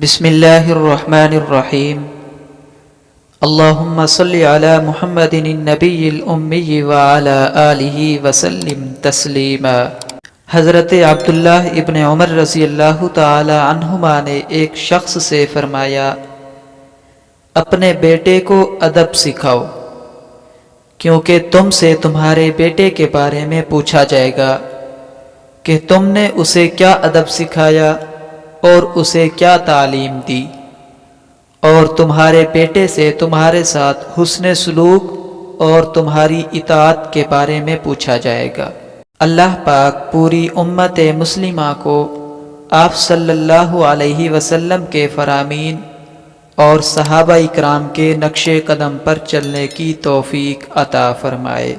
بسم اللہ الرحمن الرحیم اللہم صلی علی محمد النبی الامی وعلی آلہ وسلم تسلیما۔ حضرت عبداللہ ابن عمر رضی اللہ تعالی عنہما نے ایک شخص سے فرمایا، اپنے بیٹے کو ادب سکھاؤ، کیونکہ تم سے تمہارے بیٹے کے بارے میں پوچھا جائے گا کہ تم نے اسے کیا ادب سکھایا اور اسے کیا تعلیم دی، اور تمہارے بیٹے سے تمہارے ساتھ حسن سلوک اور تمہاری اطاعت کے بارے میں پوچھا جائے گا۔ اللہ پاک پوری امت مسلمہ کو آپ صلی اللہ علیہ وسلم کے فرامین اور صحابہ اکرام کے نقش قدم پر چلنے کی توفیق عطا فرمائے۔